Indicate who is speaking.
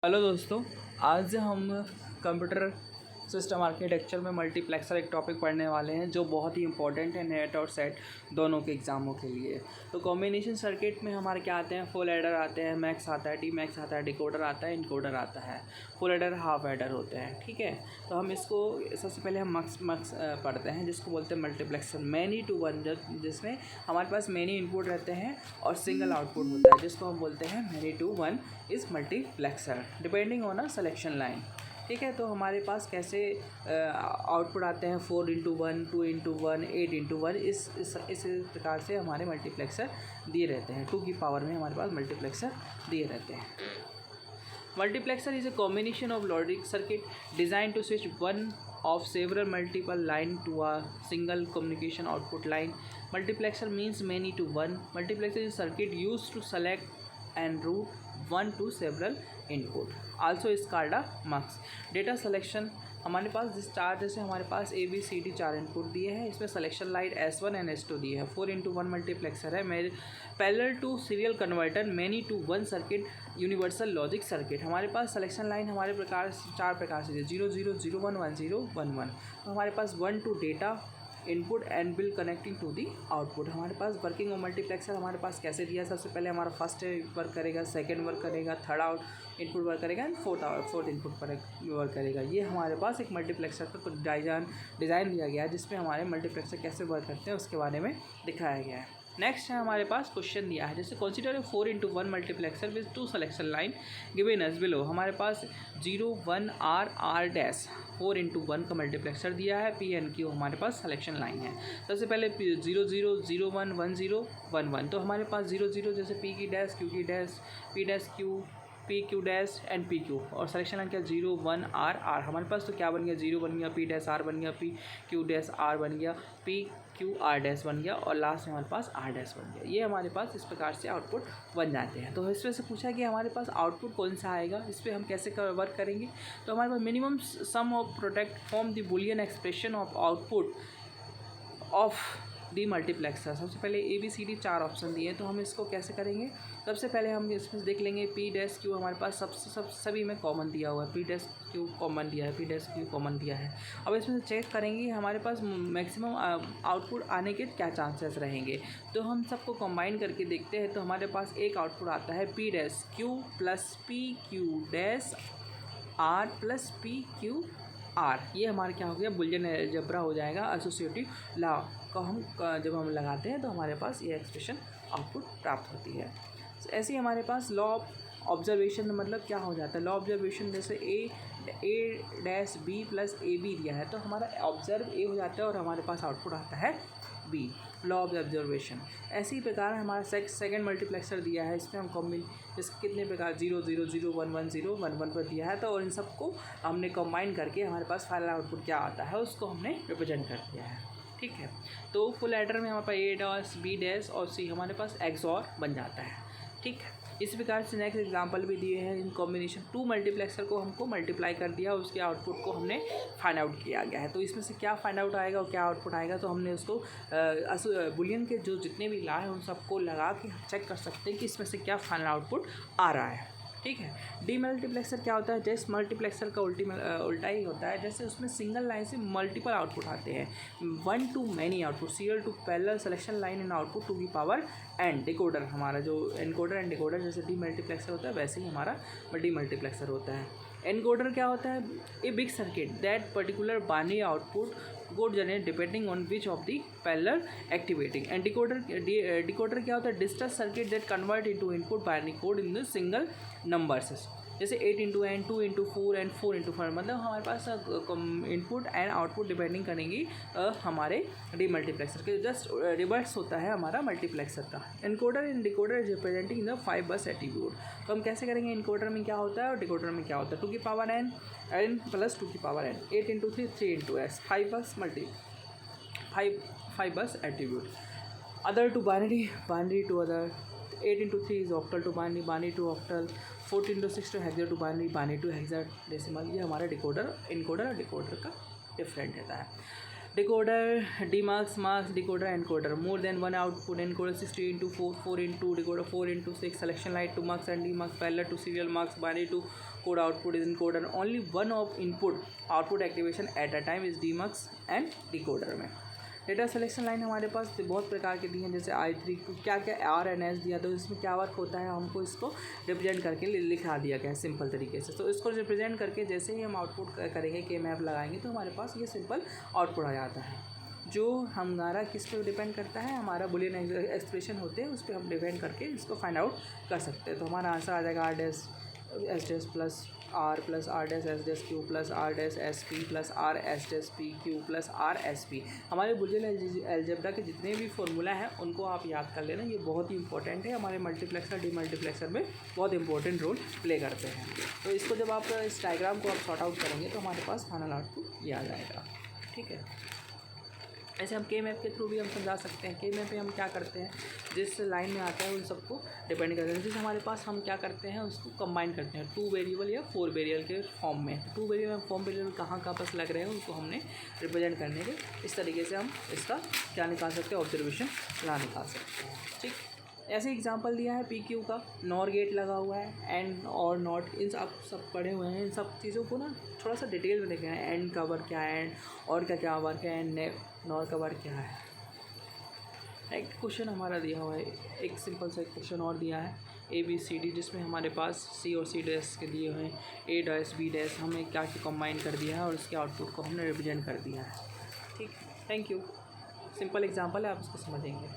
Speaker 1: Hello दोस्तों, आज हम कंप्यूटर सिस्टम आर्किटेक्चर में मल्टीप्लेक्सर एक टॉपिक पढ़ने वाले हैं जो बहुत ही इंपॉर्टेंट है नेट और सेट दोनों के एग्ज़ामों के लिए। तो कॉम्बिनेशन सर्किट में हमारे क्या आते हैं, फुल एडर आते हैं, मैक्स आता है, डी मैक्स आता है, डिकोडर आता है, इनकोडर आता है। फुल एडर हाफ एडर होते हैं, ठीक है। तो हम इसको सबसे पहले हम मक्स पढ़ते हैं जिसको बोलते हैं मल्टीप्लेक्सर मैनी टू वन, जिसमें हमारे पास मैनी इनपुट रहते हैं और सिंगल आउटपुट होता है जिसको हम बोलते हैं many to one is multiplexer depending on a selection line. ठीक है, तो हमारे पास कैसे आउटपुट आते हैं 4x1, 2x1, 8x1, इस प्रकार से हमारे मल्टीप्लेक्सर दिए रहते हैं। 2 की पावर में हमारे पास मल्टीप्लेक्सर दिए रहते हैं। Multiplexer is a combination of logic circuit designed to switch one of several multiple line to a single communication output line. Multiplexer means many to one. Multiplexer is a circuit used to select and route one to several input. Also is called a mux. Data selection हमारे पास जिस चार जैसे हमारे पास A B C D 4 input दिए हैं, इसमें selection line S1 and S2 दी है। 4x1 मल्टीप्लेक्सर है। मेरे parallel to serial converter many to one circuit universal logic circuit. हमारे पास सिलेक्शन लाइन हमारे प्रकार 4 प्रकार से 0 0 0 1 1 0 1 1। तो हमारे पास 1 to data input and will connecting to the output. हमारे पास वर्किंग ऑफ मल्टीप्लेक्सर हमारे पास कैसे दिया, सबसे पहले हमारा फर्स्ट वर्क करेगा, सेकंड वर्क करेगा, थर्ड इनपुट वर्क करेगा एंड फोर्थ इनपुट पर वर्क करेगा। ये हमारे पास एक मल्टीप्लेक्सर का कुछ डिज़ाइन दिया गया है जिसमें हमारे मल्टीप्लेक्सर कैसे वर्क करते हैं उसके बारे में दिखाया गया है। नेक्स्ट है हमारे पास क्वेश्चन दिया है, जैसे consider 4x1 multiplexer with 2 selection line given as below. हमारे पास 0 1 R डैश 4x1 का मल्टीप्लेक्सर दिया है, P N Q हमारे पास सिलेक्शन लाइन है। सबसे पहले 0 0 0 1 1 0 1 1। तो हमारे पास 0 0 जैसे P की डैश, Q की dash, P dash Q, P Q dash and P Q, और सिलेक्शन लाइन क्या 0 1 R हमारे पास। तो क्या बन गया, 0 बन गया, P डैश R बन गया, P Q डैश R बन गया, P Q R डैश बन गया, और लास्ट में हमारे पास R डैश बन गया। ये हमारे पास इस प्रकार से आउटपुट बन जाते हैं। तो इसमें से पूछा कि हमारे पास आउटपुट कौन सा आएगा, इस पर हम कैसे वर्क करेंगे। तो हमारे पास minimum sum of product form the Boolean expression of output of the multiplexer. सबसे पहले A B C D 4 option दिए हैं, तो हम इसको कैसे करेंगे। सबसे पहले हम इसमें देख लेंगे P डैश Q हमारे पास सभी में कॉमन दिया हुआ है, P डैश Q कॉमन दिया है, P डैश Q कॉमन दिया है। अब इसमें चेक करेंगे हमारे पास मैक्सिमम आउटपुट आने के क्या चांसेस रहेंगे। तो हम सबको कंबाइन करके देखते हैं, तो हमारे पास एक आउटपुट आता है P dash Q plus P Q dash R plus P Q R। ये हमारा क्या हो गया, बुलियन अलजेब्रा हो जाएगा। एसोसिएटिव लॉ को हम जब हम लगाते हैं तो हमारे पास ये एक्सप्रेशन आउटपुट प्राप्त होती है। ऐसे ही हमारे पास लॉ ऑफ ऑब्जर्वेशन मतलब क्या हो जाता है, लॉ ऑब्जर्वेशन जैसे A dash B plus A B दिया है, तो हमारा ऑब्जर्व ए हो जाता है और हमारे पास आउटपुट आता है बी, लॉ ऑफ ऑब्जर्वेशन। ऐसे ही प्रकार हमारा सेकंड मल्टीप्लेक्सर दिया है, इसमें हम कॉम्बिन इसके कितने प्रकार 0 0 0 1 1 0 1 1 पर दिया है, तो और इन सबको हमने कंबाइन करके हमारे पास फाइनल आउटपुट क्या आता है उसको हमने रिप्रेजेंट कर दिया है। ठीक है, तो फुल एडर में हमारे पास ए डैश बी डैश और सी हमारे पास XOR बन जाता है। ठीक है, इस प्रकार से नेक्स्ट एग्जांपल भी दिए हैं। इन कॉम्बिनेशन 2 मल्टीप्लेक्सर को हमको मल्टीप्लाई कर दिया, उसके आउटपुट को हमने फाइंड आउट किया गया है। तो इसमें से क्या फाइंड आउट आएगा और क्या आउटपुट आएगा, तो हमने उसको बुलियन के जो जितने भी ला है उन सबको लगा के चेक कर सकते हैं कि इसमें से क्या फाइनल आउटपुट आ रहा है। ठीक है, डी मल्टीप्लेक्सर क्या होता है, जैसे मल्टीप्लेक्सर का उल्टा ही होता है। जैसे उसमें सिंगल लाइन से मल्टीपल आउटपुट आते हैं, 1 to many output, serial to parallel selection line in output 2 की पावर एंड डिकोडर। हमारा जो एनकोडर एंड डिकोडर जैसे डी मल्टीप्लेक्सर होता है वैसे ही हमारा डी मल्टीप्लेक्सर होता है। एनकोडर क्या होता है, a big circuit that particular binary output code generate depending on which of the parallel activating. And decoder क्या होता है, digital circuit that convert into input binary code in the single numbers, जैसे 8 into an 2 into 4 and 4 into 4। मतलब हमारे पास input and output depending करेंगी हमारे demultiplexer के, जस्ट रिवर्स होता है हमारा मल्टीप्लेक्सर का। Encoder and decoder is representing the 5 बस एट्रीब्यूट। तो हम कैसे करेंगे, इनकोडर में क्या होता है और डिकोडर में क्या होता है, 2 की पावर n n प्लस 2 की power n, 8 into 3 3 into s, 5 बस attribute. Other to binary to other, 8 into 3 is octal to binary to octal, 14 into 6 to hexa to binary to hexa decimal. ये हमारा encoder और decoder का different रहता है। decoder, demarks, marks, decoder, encoder. More than one output. Encoder 60 into 4, 4 into decoder 4 into 6. Selection line to marks and demarks. Parallel to serial marks. Binary to code output is encoder. Only one of input output activation at a time is demarks and decoder में. Data selection line हमारे पास बहुत प्रकार की दी हैं, जैसे i3 को क्या क्या आर एन एस दिया, तो इसमें क्या वर्क होता है हमको इसको रिप्रेजेंट करके लिखा दिया गया है सिंपल तरीके से. तो इसको रिप्रेजेंट करके जैसे ही हम आउटपुट करेंगे के मैप लगाएंगे तो हमारे पास ये सिंपल आउटपुट आ जाता है. जो हमारा किस पे डिपेंड करता है, हमारा बुलियन एक्सप्रेशन होते हैं उस पर हम डिपेंड करके इसको फाइंड आउट कर सकते हैं. तो हमारा आंसर आ जाएगा R dash S dash plus R dash S dash Q plus R dash S P plus R S dash P Q plus R S P. हमारे बुलियन अलजेब्रा के जितने भी फॉर्मूला हैं उनको आप याद कर लेना, ये बहुत ही इंपॉर्टेंट है, हमारे मल्टीप्लेक्सर डीमल्टीप्लेक्सर में बहुत इंपॉर्टेंट रोल प्ले करते हैं. तो इसको जब आप इस डायग्राम को आप सॉर्ट आउट करेंगे तो हमारे पास फाइनल आउटपुट ये आ जाएगा. ठीक है, ऐसे हम के मैप के थ्रू भी हम समझा सकते हैं. के मैप पे हम क्या करते हैं, जिस लाइन में आता है उन सबको डिपेंड करते हैं. जैसे हमारे पास हम क्या करते हैं उसको कंबाइन करते हैं 2 वेरिएबल या 4 वेरिएबल के फॉर्म में. 2 वेरिएबल फॉर्म वेरिएबल कहाँ बस लग रहे हैं उनको हमने रिप्रेजेंट करने के इस तरीके से हम इसका क्या निकाल सकते हैं, ऑब्जर्वेशन ला निकाल सकते हैं. ठीक, ऐसे एग्जांपल दिया है पी क्यू का. नॉर गेट लगा हुआ है, एंड और नॉट, इन सब पढ़े हुए हैं. इन सब चीज़ों को ना थोड़ा सा डिटेल में देखें. एंड का वर्क क्या है, एंड और का क्या वर्क है, एंड नॉर का वर्क क्या है. एक क्वेश्चन हमारा दिया हुआ है, एक सिंपल सा क्वेश्चन और दिया है ABCD, जिसमें हमारे पास सी और सी डैश के दिए हुए हैं. A डैश B डैश हमने क्या कंबाइन कर दिया है और उसके आउटपुट को हमने रिप्रेजेंट कर दिया है. ठीक, थैंक यू. सिंपल एग्जांपल है, आप उसको समझेंगे.